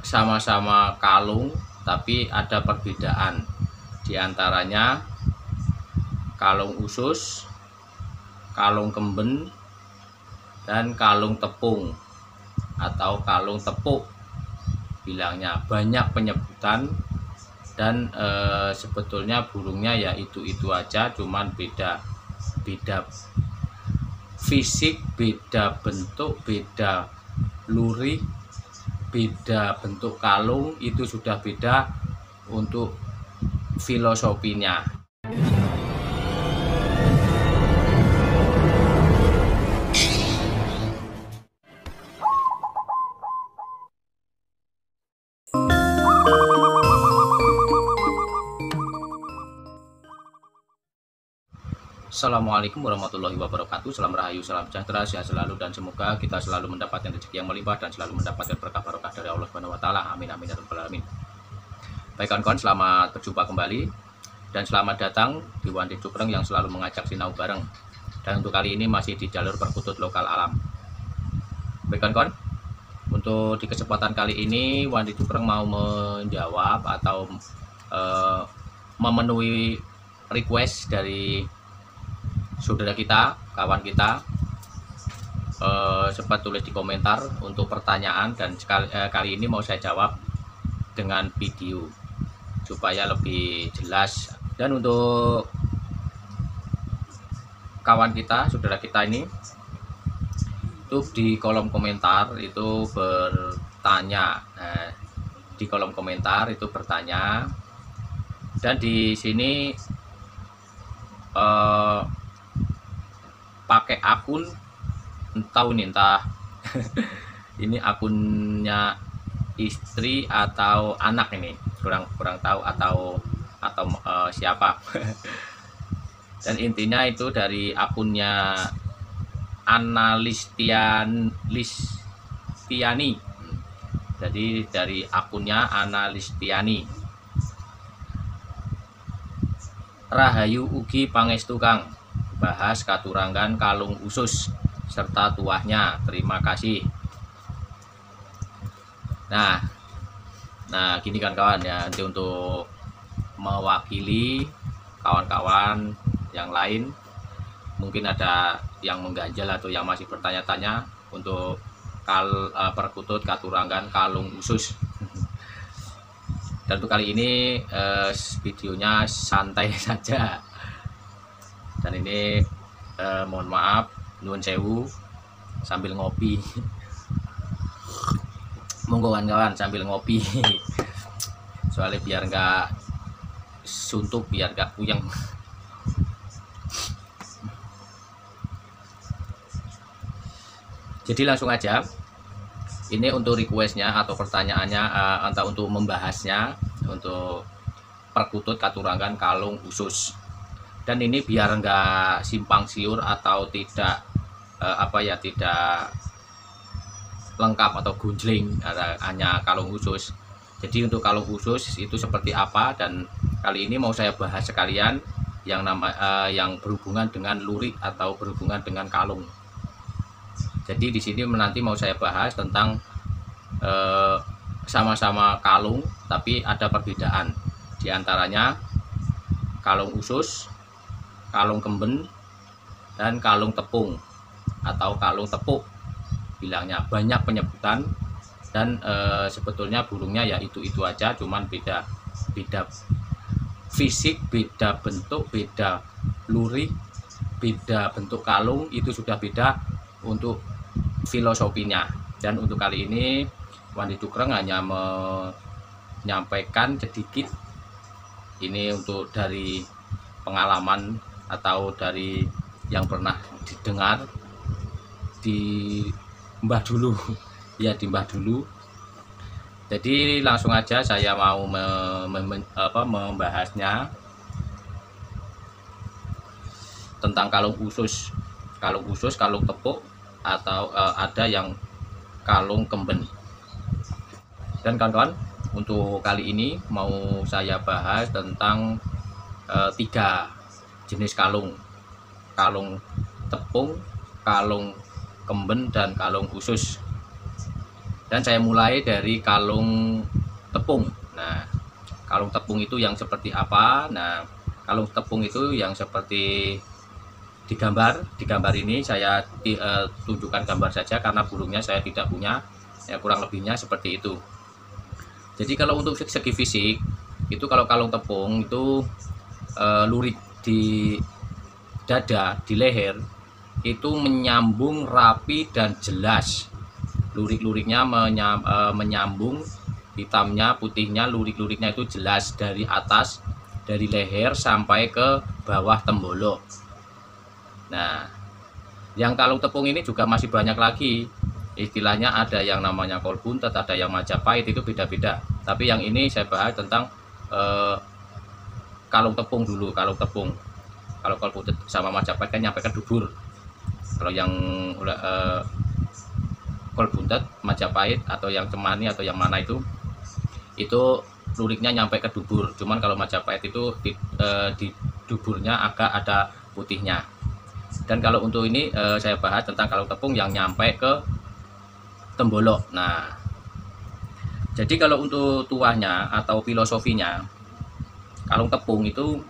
sama-sama kalung tapi ada perbedaan. Di antaranya kalung usus, kalung kemben, dan kalung tepung atau kalung tepuk bilangnya. Banyak penyebutan dan sebetulnya burungnya ya itu aja, cuman beda fisik, beda bentuk, beda lurik, beda bentuk kalung, itu sudah beda untuk filosofinya. Assalamualaikum warahmatullahi wabarakatuh. Salam rahayu, salam sejahtera, sehat selalu, dan semoga kita selalu mendapatkan rezeki yang melimpah dan selalu mendapatkan berkah barokah dari Allah Subhanahu wa taala. Amin amin ya rabbal alamin. Baik kawan-kawan, selamat berjumpa kembali dan selamat datang di Wandi Cupreng yang selalu mengajak sinau bareng. Dan untuk kali ini masih di jalur perkutut lokal alam. Baik kawan-kawan, untuk di kesempatan kali ini Wandi Cupreng mau menjawab atau memenuhi request dari saudara kita, kawan kita, sempat tulis di komentar untuk pertanyaan, dan kali ini mau saya jawab dengan video supaya lebih jelas. Dan untuk kawan kita, saudara kita ini, itu di kolom komentar itu bertanya, di kolom komentar itu bertanya, dan di sini pakai akun entah ini akunnya istri atau anak, ini kurang tahu atau siapa. Dan intinya itu dari akunnya Listiani. Jadi dari akunnya Listiani. Rahayu ugi pangestu Kang, bahas katurangan kalung usus serta tuahnya, terima kasih. Nah gini kan kawan ya, nanti untuk mewakili kawan-kawan yang lain, mungkin ada yang mengganjal atau yang masih bertanya-tanya untuk perkutut katurangan kalung usus. Dan untuk kali ini videonya santai saja. Dan ini mohon maaf, nuwun sewu, sambil ngopi. Monggo kawan-kawan sambil ngopi. Soalnya biar nggak suntuk, biar nggak puyeng. Jadi langsung aja. Ini untuk requestnya atau pertanyaannya, entah untuk membahasnya, untuk perkutut katurangan kalung usus. Dan ini biar nggak simpang siur atau tidak tidak lengkap atau gunjling, hanya kalung usus. Jadi untuk kalung usus itu seperti apa, dan kali ini mau saya bahas sekalian yang berhubungan dengan lurik atau berhubungan dengan kalung. Jadi di sini nanti mau saya bahas tentang sama-sama kalung tapi ada perbedaan. Di antaranya kalung usus, kalung kemben, dan kalung tepung atau kalung tepuk bilangnya. Banyak penyebutan dan sebetulnya burungnya ya itu aja, cuman beda fisik, beda bentuk, beda lurik, beda bentuk kalung, itu sudah beda untuk filosofinya. Dan untuk kali ini Wandi Cupreng hanya menyampaikan sedikit ini untuk dari pengalaman atau dari yang pernah didengar di Mbah dulu ya, di Mbah dulu. Jadi langsung aja saya mau membahasnya tentang kalung usus, kalung tepuk, atau ada yang kalung kemben. Dan kawan-kawan, untuk kali ini mau saya bahas tentang 3 jenis kalung tepung, kalung kemben, dan kalung usus. Dan saya mulai dari kalung tepung. Nah, kalung tepung itu yang seperti apa? Nah, kalung tepung itu yang seperti di gambar ini saya tunjukkan gambar saja karena burungnya saya tidak punya. Ya, kurang lebihnya seperti itu. Jadi kalau untuk segi fisik itu, kalau kalung tepung itu lurik di dada, di leher itu menyambung rapi dan jelas. Lurik-luriknya menyambung, hitamnya, putihnya, lurik-luriknya itu jelas dari atas, dari leher sampai ke bawah tembolok. Nah, yang kalung tepung ini juga masih banyak lagi. Istilahnya ada yang namanya kol buntet, ada yang Majapahit, itu beda-beda. Tapi yang ini saya bahas tentang kalung tepung dulu, kalung tepung. Kalau kol buntet sama Majapahit kan nyampe ke dubur. Kalau yang kol buntet, Majapahit atau yang Cemani atau yang mana itu luriknya nyampe ke dubur. Cuman kalau Majapahit itu di duburnya agak ada putihnya. Dan kalau untuk ini saya bahas tentang kalung tepung yang nyampe ke tembolok. Nah, jadi kalau untuk tuahnya atau filosofinya, kalung tepung itu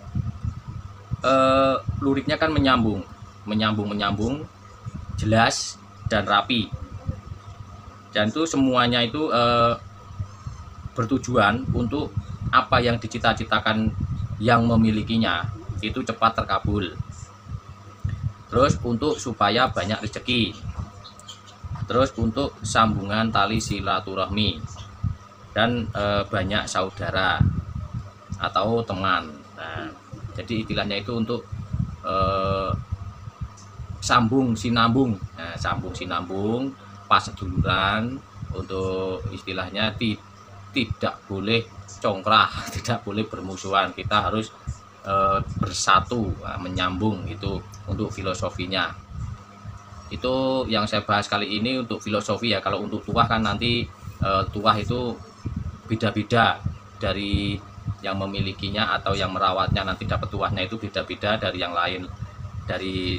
luriknya kan menyambung, jelas dan rapi. Dan itu semuanya itu bertujuan untuk apa yang dicita-citakan yang memilikinya itu cepat terkabul. Terus untuk supaya banyak rezeki, terus untuk sambungan tali silaturahmi, dan banyak saudara atau teman. Nah, jadi istilahnya itu untuk sambung sinambung. Nah, sambung sinambung, pas seduluran, untuk istilahnya tidak boleh congkrah, tidak boleh bermusuhan. Kita harus bersatu, menyambung. Itu untuk filosofinya. Itu yang saya bahas kali ini untuk filosofi ya. Kalau untuk tuah kan nanti tuah itu beda-beda dari yang memilikinya atau yang merawatnya. Nanti dapat tuahnya itu beda-beda dari yang lain, dari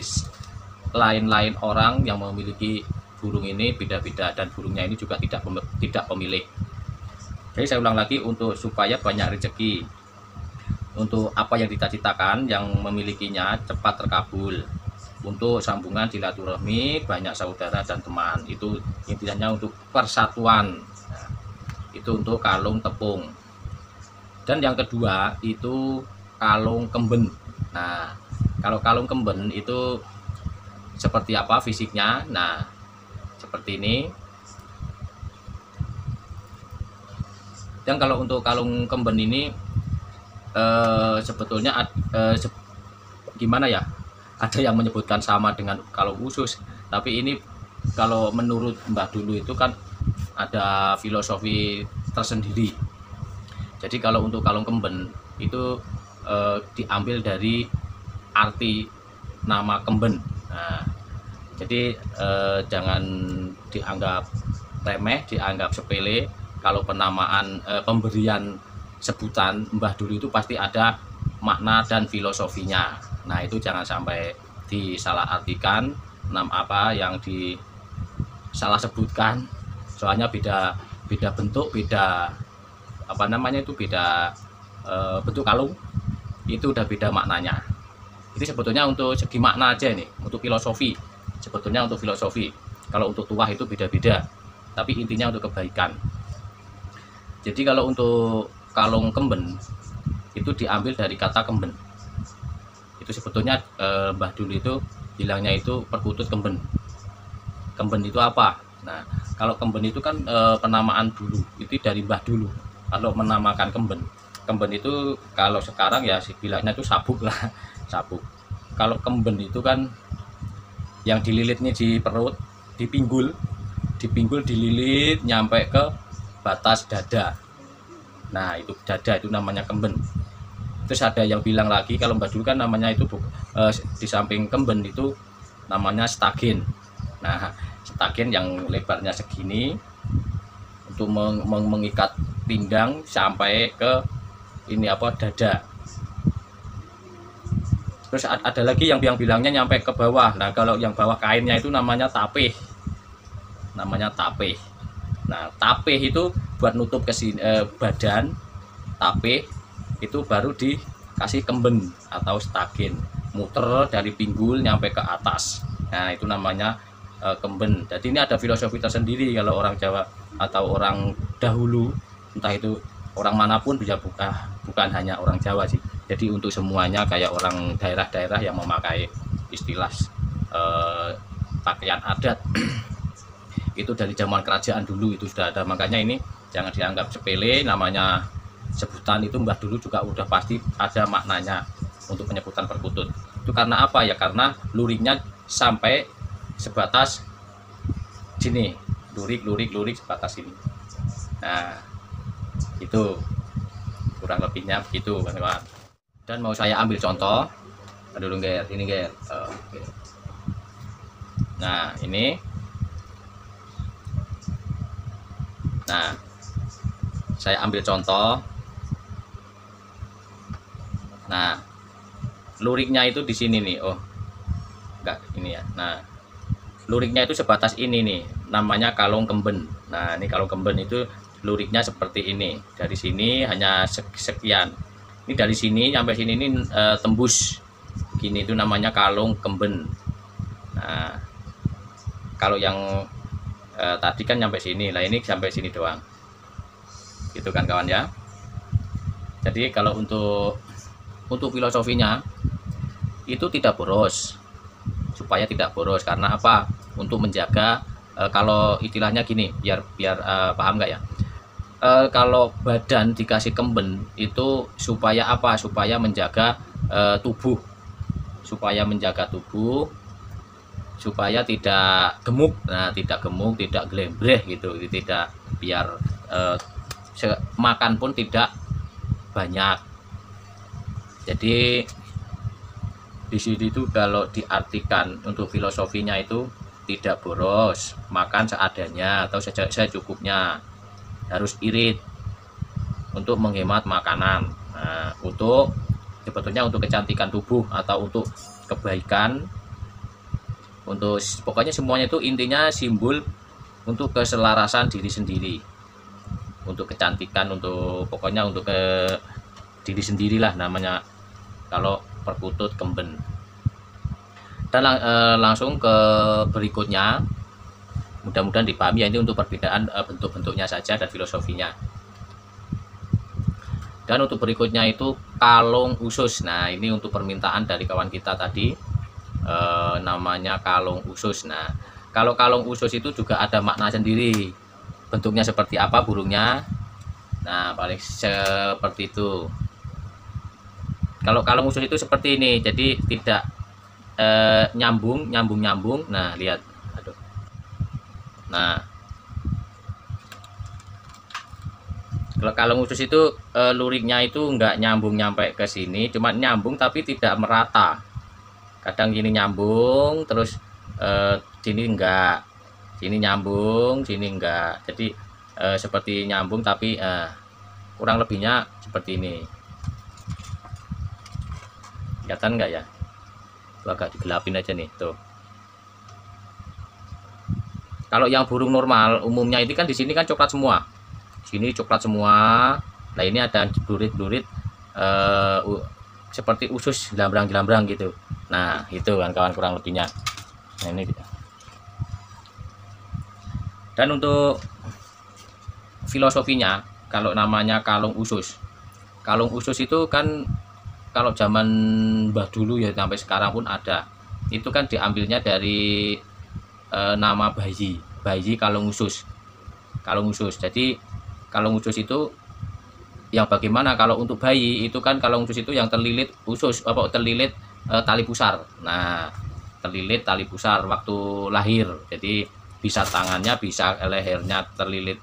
lain-lain orang yang memiliki burung ini beda-beda, dan burungnya ini juga tidak pemilik. Jadi saya ulang lagi, untuk supaya banyak rezeki, untuk apa yang dicita-citakan yang memilikinya cepat terkabul, untuk sambungan silaturahmi, banyak saudara dan teman. Itu intinya untuk persatuan. Nah, itu untuk kalung tepung. Dan yang kedua itu kalung kemben. Nah, kalau kalung kemben itu seperti apa fisiknya? Nah, seperti ini. Dan kalau untuk kalung kemben ini sebetulnya gimana ya? Ada yang menyebutkan sama dengan kalung usus, tapi ini kalau menurut Mbah Dulu itu kan ada filosofi tersendiri. Jadi kalau untuk kalung kemben itu diambil dari arti nama kemben. Nah, jadi jangan dianggap remeh, dianggap sepele. Kalau penamaan pemberian sebutan Mbah Dulu itu pasti ada makna dan filosofinya. Nah, itu jangan sampai disalahartikan apa yang disalah sebutkan. Soalnya beda bentuk, beda apa namanya itu, beda bentuk kalung, itu udah beda maknanya. Itu sebetulnya untuk segi makna aja nih, untuk filosofi. Sebetulnya untuk filosofi. Kalau untuk tuah itu beda-beda, tapi intinya untuk kebaikan. Jadi kalau untuk kalung kemben itu diambil dari kata kemben. Itu sebetulnya Mbah Dulu itu bilangnya itu perkutut kemben. Kemben itu apa? Nah, kalau kemben itu kan penamaan dulu, itu dari Mbah Dulu. Kalau menamakan kemben itu kalau sekarang ya bilangnya itu sabuk lah, sabuk. Kalau kemben itu kan yang dililitnya di perut, dipinggul dililit nyampe ke batas dada. Nah, itu dada, itu namanya kemben. Terus ada yang bilang lagi, kalau Mbah Dulu kan namanya itu di samping kemben itu namanya stagen. Nah, stagen yang lebarnya segini untuk mengikat pinggang sampai ke ini apa, dada. Terus ada lagi yang bilangnya nyampe ke bawah. Nah, kalau yang bawah kainnya itu namanya tapih. Namanya tapih. Nah, tapih itu buat nutup ke sini, badan tapih itu baru dikasih kemben atau stagin, muter dari pinggul nyampe ke atas. Nah, itu namanya kemben. Jadi ini ada filosofi tersendiri kalau orang Jawa atau orang dahulu, entah itu orang manapun bisa, bukan hanya orang Jawa sih. Jadi untuk semuanya, kayak orang daerah-daerah yang memakai istilah pakaian adat itu dari zaman kerajaan dulu itu sudah ada. Makanya ini jangan dianggap sepele, namanya sebutan itu mbah dulu juga udah pasti ada maknanya untuk penyebutan perkutut. Itu karena apa ya? Karena luriknya sampai sebatas sini, lurik sebatas ini. Nah, itu kurang lebihnya begitu, teman-teman. Dan mau saya ambil contoh dulu, Ger. Ini, Ger. Oke. Nah, ini. Nah, saya ambil contoh. Nah, luriknya itu di sini nih. Oh, enggak, ini ya. Nah, luriknya itu sebatas ini nih, namanya kalung kemben. Nah, ini kalung kemben itu luriknya seperti ini. Dari sini hanya sekian. Ini dari sini sampai sini ini tembus gini, itu namanya kalung kemben. Nah, kalau yang tadi kan sampai sini, lah ini sampai sini doang, gitu kan kawan ya. Jadi kalau untuk filosofinya itu tidak boros, supaya tidak boros. Karena apa? Untuk menjaga, kalau istilahnya gini, biar paham nggak ya? Kalau badan dikasih kemben itu supaya apa? Supaya menjaga tubuh, supaya tidak gemuk. Nah, tidak gemuk, tidak glembreh gitu, tidak, biar makan pun tidak banyak. Jadi di sini itu kalau diartikan untuk filosofinya itu tidak boros, makan seadanya atau secukupnya, harus irit untuk menghemat makanan. Nah, untuk sebetulnya untuk kecantikan tubuh atau untuk kebaikan, untuk pokoknya semuanya itu intinya simbol untuk keselarasan diri sendiri, untuk kecantikan, untuk pokoknya untuk ke diri sendirilah namanya kalau perkutut kemben. Dan langsung ke berikutnya, mudah-mudahan dipahami ya, ini untuk perbedaan bentuk-bentuknya saja dan filosofinya. Dan untuk berikutnya itu kalung usus. Nah, ini untuk permintaan dari kawan kita tadi, namanya kalung usus. Nah, kalau kalung usus itu juga ada makna sendiri, bentuknya seperti apa burungnya. Nah, paling seperti itu. Kalau kalung usus itu seperti ini, jadi tidak nyambung. Nah, lihat, aduh. Nah, kalau kalung usus itu luriknya itu enggak nyambung nyampe ke sini, cuma nyambung tapi tidak merata. Kadang gini nyambung, terus sini enggak, sini nyambung, sini enggak. Jadi seperti nyambung tapi kurang lebihnya seperti ini. Kelihatan enggak ya? Itu agak digelapin aja nih, tuh. Kalau yang burung normal umumnya itu kan di sini kan coklat semua. Sini coklat semua. Nah, ini ada dulurit-dulurit seperti usus jelambrang gitu. Nah, itu kan kawan kurang lebihnya. Nah, ini. Dan untuk filosofinya, kalau namanya kalung usus itu kan kalau zaman mbah dulu ya sampai sekarang pun ada. Itu kan diambilnya dari nama bayi kalung usus. Jadi kalung usus itu yang bagaimana? Kalau untuk bayi itu kan kalung usus itu yang terlilit usus, terlilit tali pusar. Nah, terlilit tali pusar waktu lahir. Jadi bisa tangannya, bisa lehernya terlilit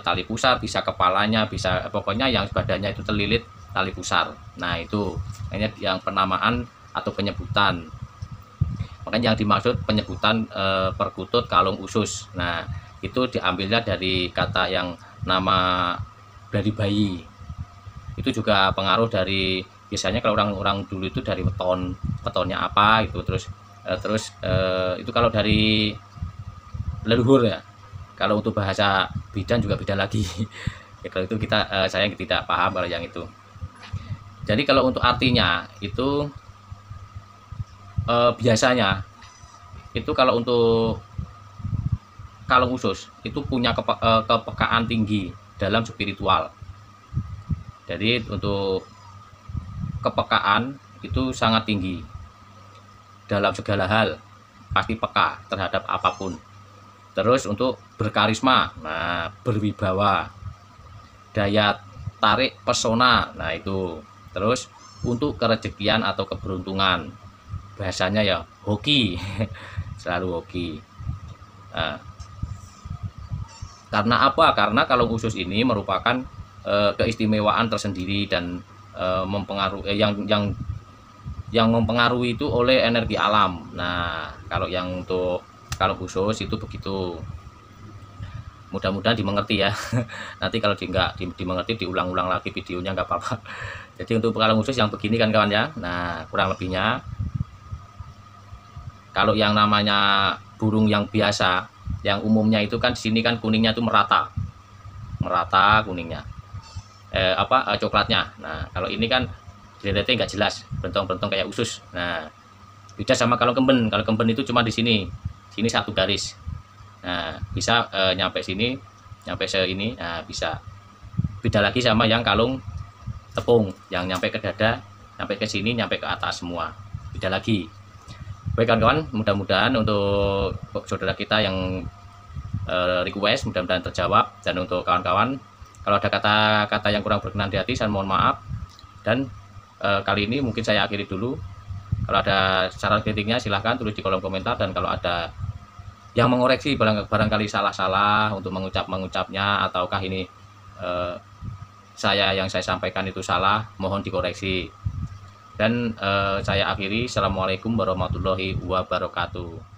tali pusar, bisa kepalanya, bisa pokoknya yang badannya itu terlilit tali pusar. Nah, itu ini yang penamaan atau penyebutan. Makanya yang dimaksud penyebutan perkutut kalung usus. Nah, itu diambilnya dari kata yang nama dari bayi. Itu juga pengaruh dari, biasanya kalau orang-orang dulu itu dari wetonnya apa gitu, terus itu kalau dari leluhur ya, Kalau untuk bahasa bidan juga beda lagi. Ya, kalau itu saya tidak paham kalau yang itu. Jadi kalau untuk artinya itu biasanya itu kalau untuk kalung usus itu punya kepekaan tinggi dalam spiritual. Jadi untuk kepekaan itu sangat tinggi dalam segala hal, pasti peka terhadap apapun. Terus untuk berkarisma, nah berwibawa, daya tarik pesona, nah itu. Terus untuk kerejekian atau keberuntungan, bahasanya ya hoki, selalu hoki. Nah, karena apa? Karena kalung usus ini merupakan keistimewaan tersendiri dan mempengaruhi yang mempengaruhi itu oleh energi alam. Nah, kalau yang untuk kalung usus itu begitu. Mudah-mudahan dimengerti ya. Nanti kalau nggak dimengerti diulang-ulang lagi videonya nggak apa-apa. Jadi untuk kalung usus yang begini kan kawan ya. Nah, kurang lebihnya kalau yang namanya burung yang biasa, yang umumnya itu kan di sini kan kuningnya itu merata kuningnya, coklatnya. Nah, kalau ini kan dilihatnya nggak jelas, bentong-bentong kayak usus. Nah, beda sama kalau kemben. Kalau kemben itu cuma di sini satu garis. Nah, bisa nyampe sini, nyampe ini. Nah, bisa. Beda lagi sama yang kalung tepung, yang nyampe ke dada, nyampe ke sini, nyampe ke atas semua. Beda lagi. Baik kawan-kawan, mudah-mudahan untuk saudara kita yang request mudah-mudahan terjawab. Dan untuk kawan-kawan, kalau ada kata-kata yang kurang berkenan di hati, saya mohon maaf. Dan kali ini mungkin saya akhiri dulu. Kalau ada saran kritiknya silahkan tulis di kolom komentar. Dan kalau ada yang mengoreksi barangkali salah-salah untuk mengucapnya, ataukah ini yang saya sampaikan itu salah, mohon dikoreksi. Dan saya akhiri. Assalamualaikum warahmatullahi wabarakatuh.